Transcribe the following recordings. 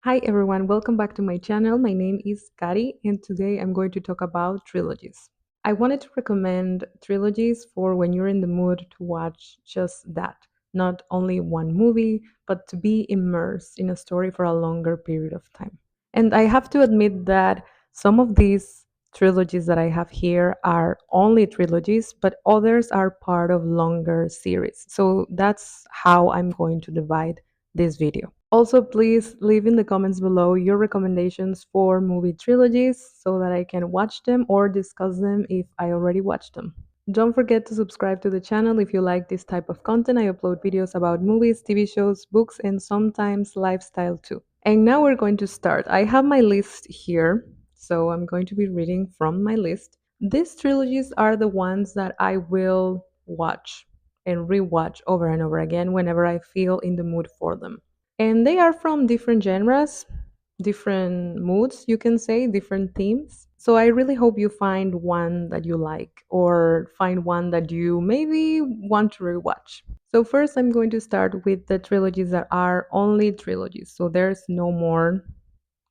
Hi everyone, welcome back to my channel. My name is Kari and today I'm going to talk about trilogies. I wanted to recommend trilogies for when you're in the mood to watch just that. Not only one movie, but to be immersed in a story for a longer period of time. And I have to admit that some of these trilogies that I have here are only trilogies, but others are part of longer series. So that's how I'm going to divide this video. Also, please leave in the comments below your recommendations for movie trilogies so that I can watch them or discuss them if I already watched them. Don't forget to subscribe to the channel if you like this type of content. I upload videos about movies, TV shows, books, and sometimes lifestyle too. And now we're going to start. I have my list here, so I'm going to be reading from my list. These trilogies are the ones that I will watch and rewatch over and over again whenever I feel in the mood for them. And they are from different genres, different moods, you can say, different themes. So I really hope you find one that you like or find one that you maybe want to rewatch. So first I'm going to start with the trilogies that are only trilogies. So there's no more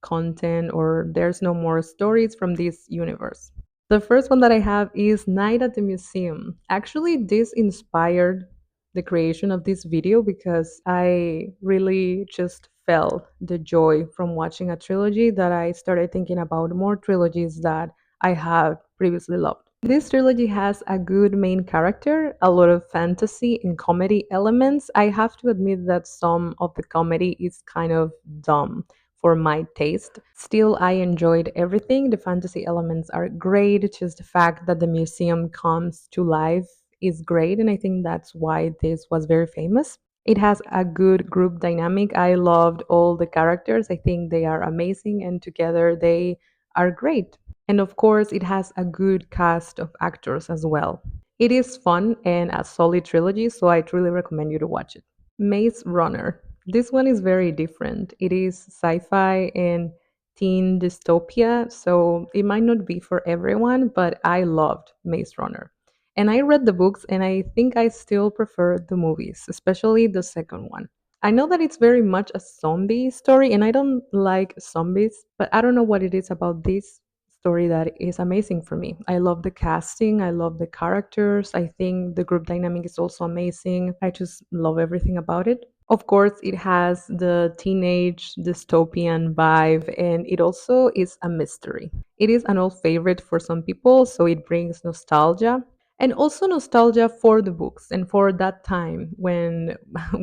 content or there's no more stories from this universe. The first one that I have is Night at the Museum. Actually, this inspired the creation of this video because I really just felt the joy from watching a trilogy that I started thinking about more trilogies that I had previously loved. This trilogy has a good main character, a lot of fantasy and comedy elements. I have to admit that some of the comedy is kind of dumb for my taste. Still, I enjoyed everything. The fantasy elements are great. Just the fact that the museum comes to life is great. And I think that's why this was very famous. It has a good group dynamic. I loved all the characters. I think they are amazing. And together they are great. And of course, it has a good cast of actors as well. It is fun and a solid trilogy, so I truly recommend you to watch it. Maze Runner. This one is very different. It is sci-fi and teen dystopia, so it might not be for everyone, but I loved Maze Runner. And I read the books and I think I still prefer the movies, especially the second one. I know that it's very much a zombie story and I don't like zombies, but I don't know what it is about this story that is amazing for me. I love the casting, I love the characters. I think the group dynamic is also amazing. I just love everything about it. Of course, it has the teenage dystopian vibe and it also is a mystery. It is an old favorite for some people, so it brings nostalgia and also nostalgia for the books and for that time when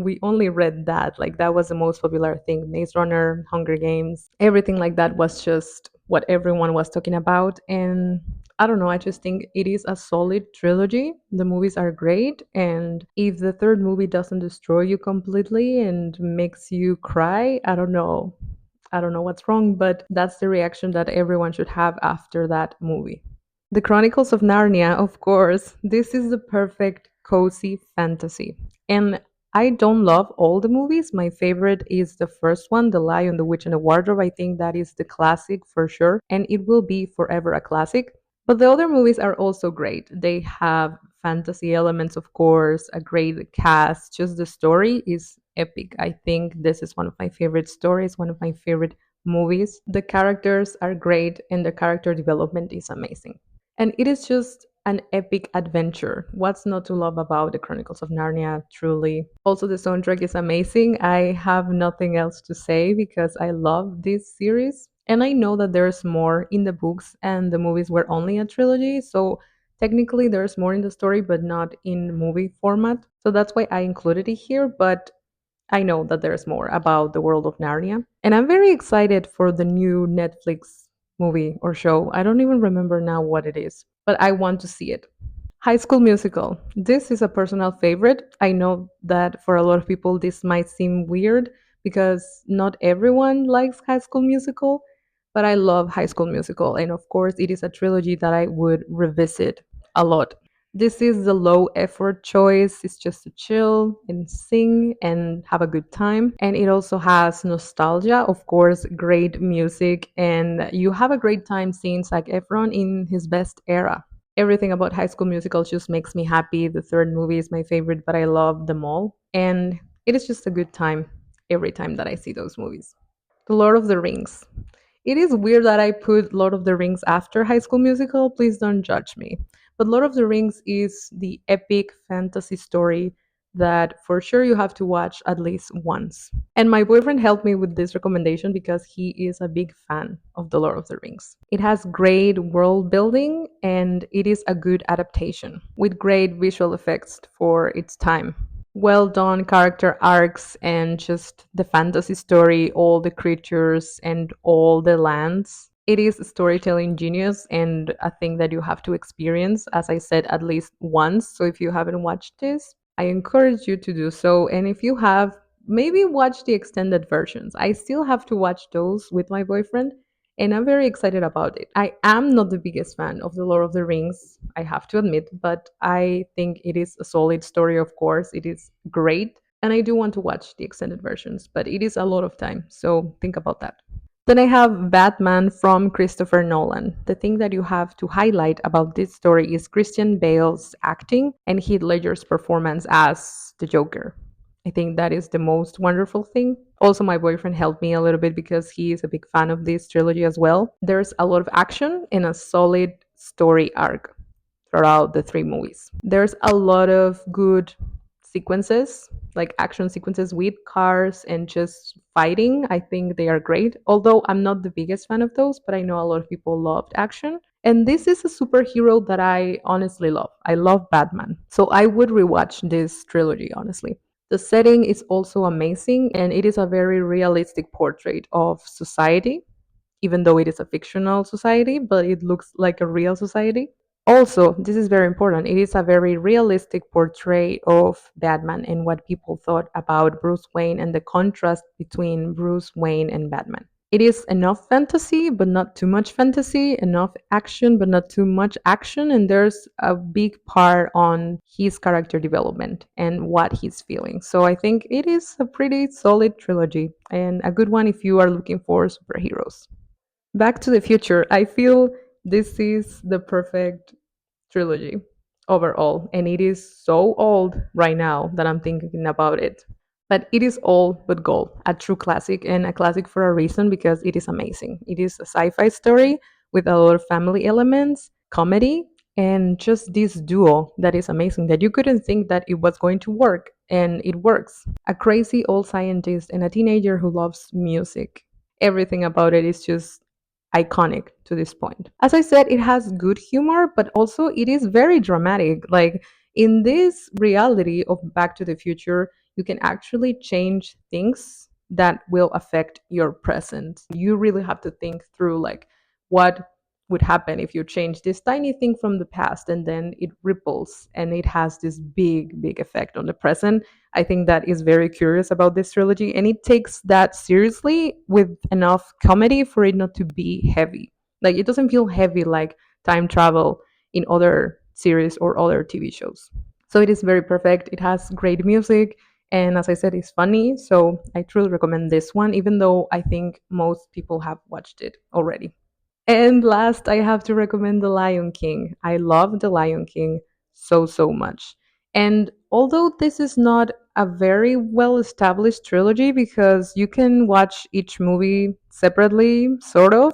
we only read that. Like, that was the most popular thing. Maze Runner, Hunger Games, everything like that was just what everyone was talking about. And I don't know, I just think it is a solid trilogy. The movies are great, and if the third movie doesn't destroy you completely and makes you cry, I don't know what's wrong, but that's the reaction that everyone should have after that movie. The Chronicles of Narnia, of course. This is the perfect cozy fantasy. And I don't love all the movies. My favorite is the first one, The Lion, the Witch, and the Wardrobe. I think that is the classic for sure, and it will be forever a classic. But the other movies are also great. They have fantasy elements, of course, a great cast. Just the story is epic. I think this is one of my favorite stories, one of my favorite movies. The characters are great, and the character development is amazing. And it is just an epic adventure. What's not to love about the Chronicles of Narnia, truly? Also, the soundtrack is amazing. I have nothing else to say because I love this series. And I know that there's more in the books, and the movies were only a trilogy. So technically, there's more in the story, but not in movie format. So that's why I included it here. But I know that there's more about the world of Narnia. And I'm very excited for the new Netflix movie or show. I don't even remember now what it is, but I want to see it. High School Musical. This is a personal favorite. I know that for a lot of people this might seem weird because not everyone likes High School Musical, but I love High School Musical. And of course, it is a trilogy that I would revisit a lot. This is the low effort choice. It's just to chill and sing and have a good time. And it also has nostalgia, of course, great music, and you have a great time seeing Zac Efron in his best era. Everything about High School Musical just makes me happy. The third movie is my favorite, but I love them all. And it is just a good time every time that I see those movies. The Lord of the Rings. It is weird that I put Lord of the Rings after High School Musical. Please don't judge me. But Lord of the Rings is the epic fantasy story that for sure you have to watch at least once. And my boyfriend helped me with this recommendation because he is a big fan of The Lord of the Rings. It has great world building and it is a good adaptation with great visual effects for its time. Well done character arcs and just the fantasy story, all the creatures and all the lands. It is storytelling genius and a thing that you have to experience, as I said, at least once. So if you haven't watched this, I encourage you to do so. And if you have, maybe watch the extended versions. I still have to watch those with my boyfriend, and I'm very excited about it. I am not the biggest fan of The Lord of the Rings, I have to admit, but I think it is a solid story, of course. It is great, and I do want to watch the extended versions, but it is a lot of time, so think about that. Then I have Batman from Christopher Nolan. The thing that you have to highlight about this story is Christian Bale's acting and Heath Ledger's performance as the Joker. I think that is the most wonderful thing. Also, my boyfriend helped me a little bit because he is a big fan of this trilogy as well. There's a lot of action and a solid story arc throughout the three movies. There's a lot of good sequences, like action sequences with cars and just fighting. I think they are great. Although I'm not the biggest fan of those, but I know a lot of people loved action. And this is a superhero that I honestly love. I love Batman. So I would rewatch this trilogy, honestly. The setting is also amazing, and it is a very realistic portrait of society, even though it is a fictional society, but it looks like a real society. Also, this is very important. It is a very realistic portrait of Batman and what people thought about Bruce Wayne and the contrast between Bruce Wayne and Batman. It is enough fantasy, but not too much fantasy, enough action, but not too much action. And there's a big part on his character development and what he's feeling. So I think it is a pretty solid trilogy and a good one if you are looking for superheroes. Back to the Future. I feel this is the perfect trilogy overall, and it is so old right now that I'm thinking about it. But it is all but gold, a true classic, and a classic for a reason because it is amazing. It is a sci fi story with a lot of family elements, comedy, and just this duo that is amazing that you couldn't think that it was going to work, and it works. A crazy old scientist and a teenager who loves music. Everything about it is just iconic to this point. As I said, it has good humor, but also it is very dramatic. Like in this reality of Back to the Future, you can actually change things that will affect your present. You really have to think through like what would happen if you change this tiny thing from the past and then it ripples and it has this big effect on the present. I think that is very curious about this trilogy, and it takes that seriously with enough comedy for it not to be heavy. Like it doesn't feel heavy like time travel in other series or other TV shows. So it is very perfect. It has great music, and as I said, it's funny. So I truly recommend this one, even though I think most people have watched it already. And last, I have to recommend The Lion King. I love The Lion King so much. And although this is not a very well established trilogy because you can watch each movie separately, sort of,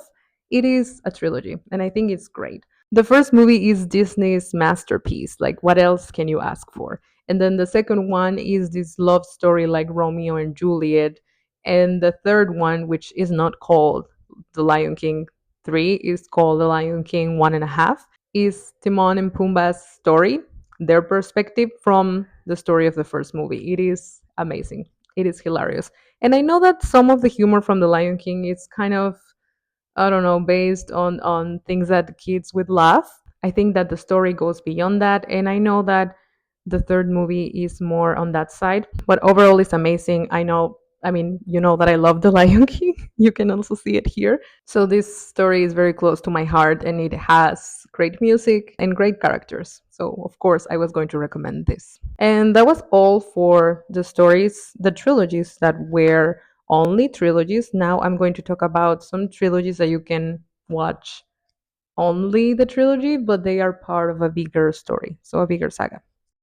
it is a trilogy. And I think it's great. The first movie is Disney's masterpiece. Like, what else can you ask for? And then the second one is this love story like Romeo and Juliet. And the third one, which is not called The Lion King 3 is called The Lion King One and a Half, is Timon and Pumbaa's story, their perspective from the story of the first movie. It is amazing. It is hilarious. And I know that some of the humor from The Lion King is kind of, I don't know, based on things that the kids would laugh. I think that the story goes beyond that, and I know that the third movie is more on that side. But overall, it's amazing. I know. I mean, you know that I love The Lion King. You can also see it here. So this story is very close to my heart, and it has great music and great characters. So of course, I was going to recommend this. And that was all for the stories, the trilogies that were only trilogies. Now I'm going to talk about some trilogies that you can watch only the trilogy, but they are part of a bigger story, so a bigger saga.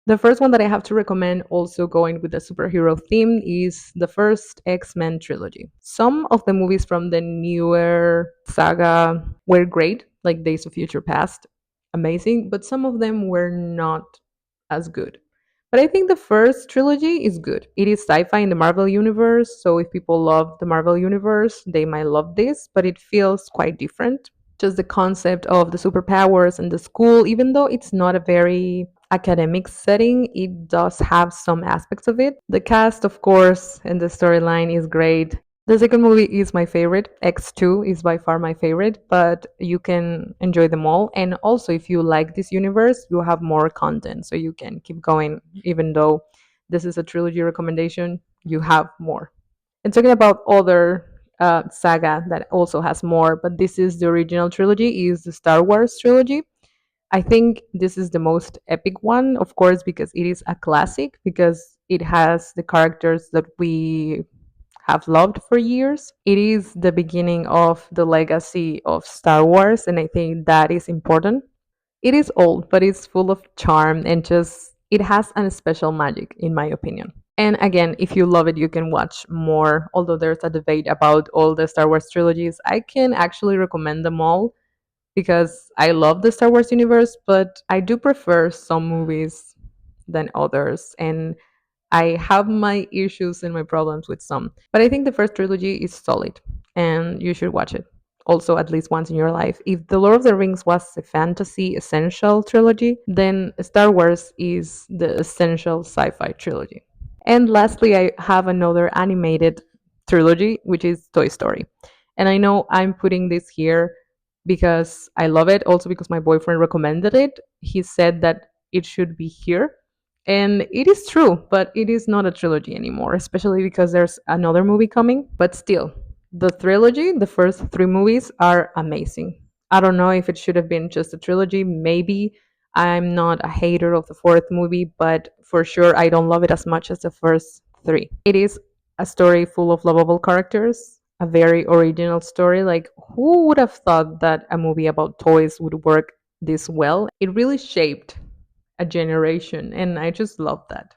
The first one that I have to recommend, also going with the superhero theme, is the first X-Men trilogy. Some of the movies from the newer saga were great, like Days of Future Past, amazing, but some of them were not as good. But I think the first trilogy is good. It is sci-fi in the Marvel universe, so if people love the Marvel universe, they might love this, but it feels quite different. Just the concept of the superpowers and the school, even though it's not a very academic setting, it does have some aspects of it. The cast, of course, and the storyline is great. The second movie is my favorite. X2 is by far my favorite, but you can enjoy them all. And also, if you like this universe, you have more content, so you can keep going, even though this is a trilogy recommendation, you have more. And talking about other saga that also has more, but this is the original trilogy, is the Star Wars trilogy. I think this is the most epic one, of course, because it is a classic, because it has the characters that we have loved for years. It is the beginning of the legacy of Star Wars, and I think that is important. It is old, but it's full of charm and just it has a special magic, in my opinion. And again, if you love it, you can watch more. Although there's a debate about all the Star Wars trilogies, I can actually recommend them all because I love the Star Wars universe, but I do prefer some movies than others. And I have my issues and my problems with some. But I think the first trilogy is solid and you should watch it. Also, at least once in your life. If The Lord of the Rings was a fantasy essential trilogy, then Star Wars is the essential sci fi trilogy. And lastly, I have another animated trilogy, which is Toy Story. And I know I'm putting this here because I love it, also because my boyfriend recommended it. He said that it should be here. And it is true, but it is not a trilogy anymore, especially because there's another movie coming. But still, the trilogy, the first three movies, are amazing. I don't know if it should have been just a trilogy. Maybe I'm not a hater of the fourth movie, but for sure, I don't love it as much as the first three. It is a story full of lovable characters, a very original story. Like, who would have thought that a movie about toys would work this well? It really shaped a generation, and I just love that.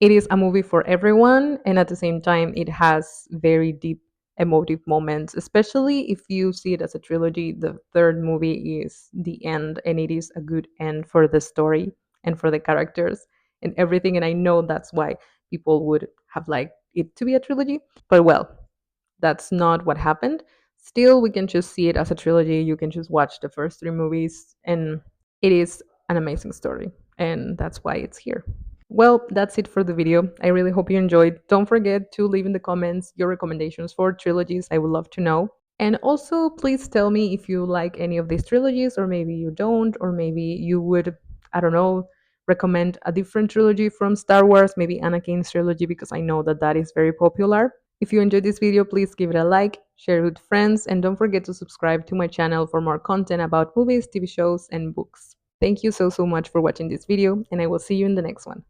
It is a movie for everyone, and at the same time, it has very deep emotive moments, especially if you see it as a trilogy. The third movie is the end, and it is a good end for the story and for the characters and everything. And I know that's why people would have liked it to be a trilogy, but well, that's not what happened. Still, we can just see it as a trilogy. You can just watch the first three movies, and it is an amazing story, and that's why it's here. Well, that's it for the video. I really hope you enjoyed. Don't forget to leave in the comments your recommendations for trilogies. I would love to know. And also, please tell me if you like any of these trilogies, or maybe you don't, or maybe you would, I don't know, recommend a different trilogy from Star Wars, maybe Anakin's trilogy, because I know that that is very popular. If you enjoyed this video, please give it a like, share it with friends, and don't forget to subscribe to my channel for more content about movies, TV shows, and books. Thank you so much for watching this video, and I will see you in the next one.